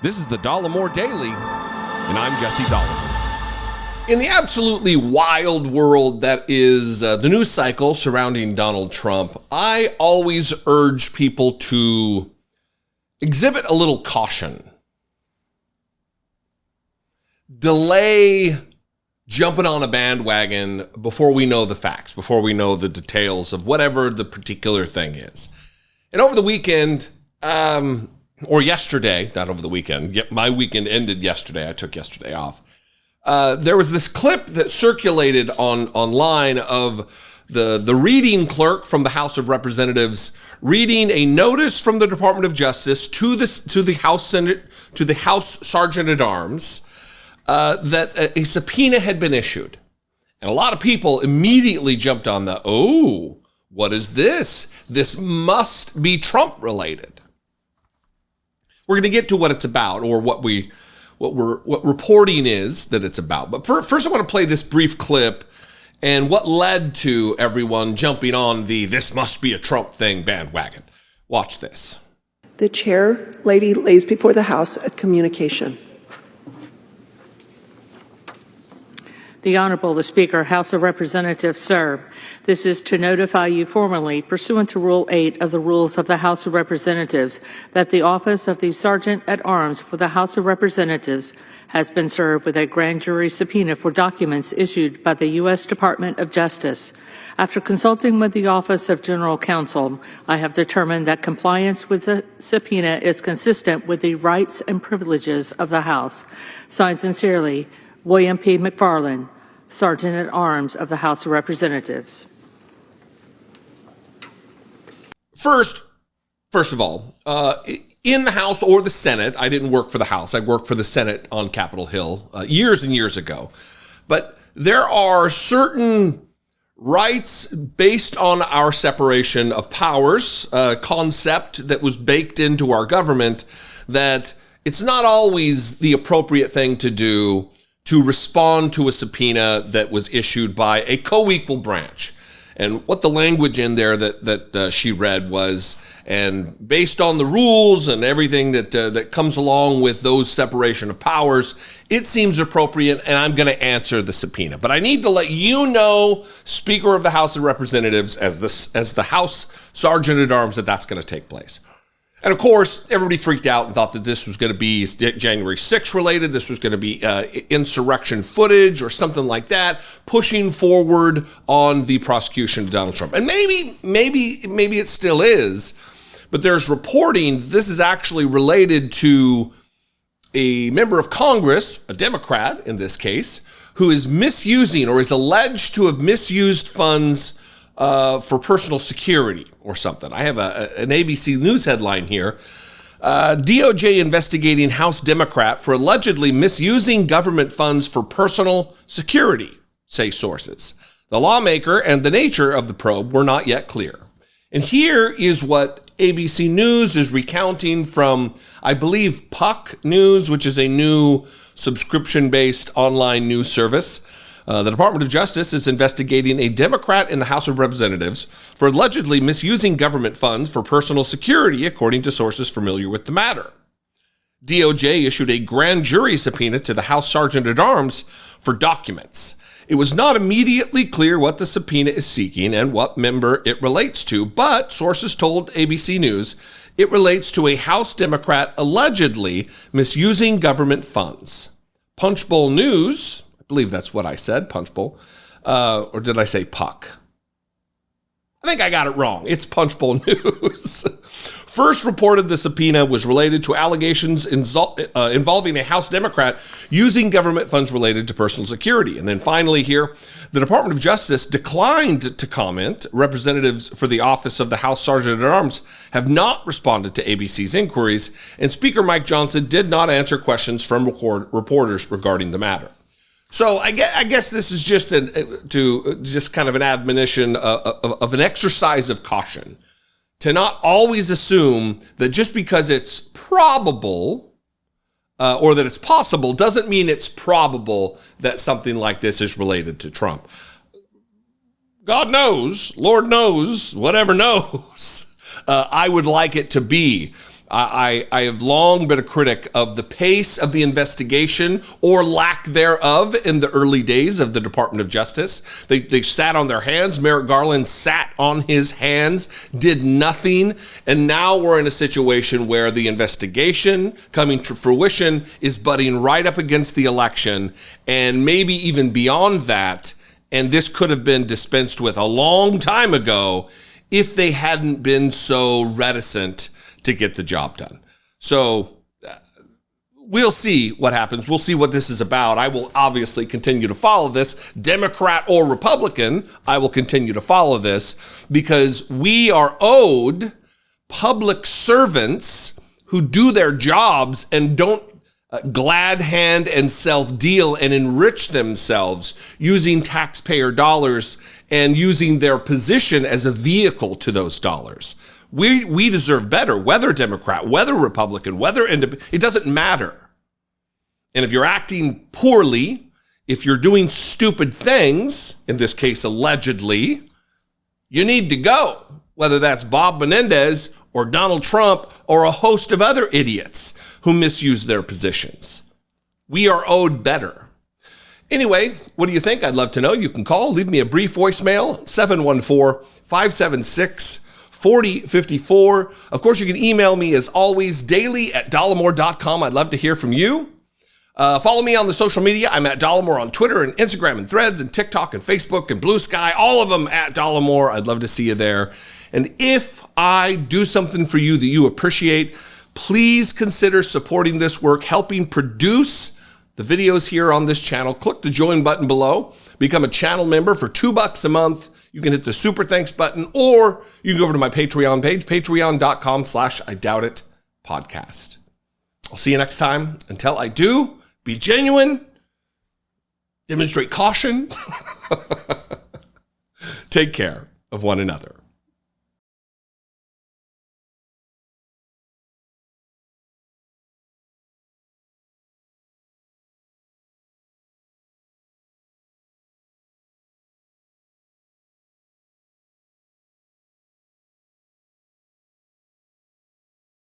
This is the Dollemore Daily, and I'm Jesse Dollemore. In the absolutely wild world that is the news cycle surrounding Donald Trump, I always urge people to exhibit a little caution. Delay jumping on a bandwagon before we know the facts, before we know the details of whatever the particular thing is. And over the weekend, or yesterday, not over the weekend, my weekend ended yesterday. I took yesterday off. There was this clip that circulated online of the reading clerk from the House of Representatives reading a notice from the Department of Justice to the House Sergeant at Arms that a subpoena had been issued. And a lot of people immediately jumped on what is this? This must be Trump related. We're going to get to what it's about, or what reporting is that it's about. But first I want to play this brief clip and what led to everyone jumping on the "this must be a Trump thing" bandwagon. Watch this. The chair lady lays before the House a communication. The Honorable the Speaker, House of Representatives, sir. This is to notify you formally, pursuant to Rule 8 of the Rules of the House of Representatives, that the office of the Sergeant at Arms for the House of Representatives has been served with a grand jury subpoena for documents issued by the U.S. Department of Justice. After consulting with the Office of General Counsel, I have determined that compliance with the subpoena is consistent with the rights and privileges of the House. Signed sincerely, William P. McFarland, Sergeant at Arms of the House of Representatives. First of all, in the House or the Senate, I didn't work for the House. I worked for the Senate on Capitol Hill years and years ago. But there are certain rights based on our separation of powers concept that was baked into our government that it's not always the appropriate thing to do to respond to a subpoena that was issued by a co-equal branch. And what the language in there that she read was, and based on the rules and everything that comes along with those separation of powers, it seems appropriate, and I'm going to answer the subpoena. But I need to let you know, Speaker of the House of Representatives, as the House Sergeant at Arms, that's going to take place. And of course, everybody freaked out and thought that this was going to be January 6th related. This was going to be insurrection footage or something like that, pushing forward on the prosecution of Donald Trump. And maybe it still is, but there's reporting this is actually related to a member of Congress, a Democrat in this case, who is misusing or is alleged to have misused funds for personal security or something. I have an ABC News headline here. DOJ investigating House Democrat for allegedly misusing government funds for personal security, say sources. The lawmaker and the nature of the probe were not yet clear. And here is what ABC News is recounting from, I believe, Puck News, which is a new subscription-based online news service. The Department of Justice is investigating a Democrat in the House of Representatives for allegedly misusing government funds for personal security, according to sources familiar with the matter. DOJ issued a grand jury subpoena to the House Sergeant at Arms for documents. It was not immediately clear what the subpoena is seeking and what member it relates to, but sources told ABC News it relates to a House Democrat allegedly misusing government funds. Punchbowl News, I believe that's what I said, Punchbowl, or did I say Puck? I think I got it wrong. It's Punchbowl News. First reported the subpoena was related to allegations involving a House Democrat using government funds related to personal security. And then finally here, the Department of Justice declined to comment. Representatives for the Office of the House Sergeant at Arms have not responded to ABC's inquiries, and Speaker Mike Johnson did not answer questions from reporters regarding the matter. So I guess this is just kind of an admonition of an exercise of caution, to not always assume that just because it's probable or that it's possible doesn't mean it's probable that something like this is related to Trump. God knows, Lord knows, whatever knows. I would like it to be. I have long been a critic of the pace of the investigation or lack thereof in the early days of the Department of Justice. They sat on their hands. Merrick Garland sat on his hands, did nothing. And now we're in a situation where the investigation coming to fruition is butting right up against the election and maybe even beyond that. And this could have been dispensed with a long time ago if they hadn't been so reticent to get the job done. So we'll see what happens. We'll see what this is about. I will obviously continue to follow this, Democrat or Republican. I will continue to follow this because we are owed public servants who do their jobs and don't glad hand and self-deal and enrich themselves using taxpayer dollars and using their position as a vehicle to those dollars. We deserve better, whether Democrat, whether Republican, whether independent, it doesn't matter. And if you're acting poorly, if you're doing stupid things, in this case, allegedly, you need to go, whether that's Bob Menendez or Donald Trump or a host of other idiots who misuse their positions. We are owed better. Anyway, what do you think? I'd love to know. You can call, leave me a brief voicemail, 714-576-4054. Of course, you can email me as always, daily@dollemore.com. I'd love to hear from you. Follow me on the social media. I'm at Dollemore on Twitter and Instagram and Threads and TikTok and Facebook and Blue Sky, all of them at Dollemore. I'd love to see you there. And if I do something for you that you appreciate, please consider supporting this work, helping produce the videos here on this channel. Click the join button below. Become a channel member for $2 a month. You can hit the super thanks button, or you can go over to my Patreon page, patreon.com/IDoubtIt podcast. I'll see you next time. Until I do, be genuine, demonstrate caution, take care of one another.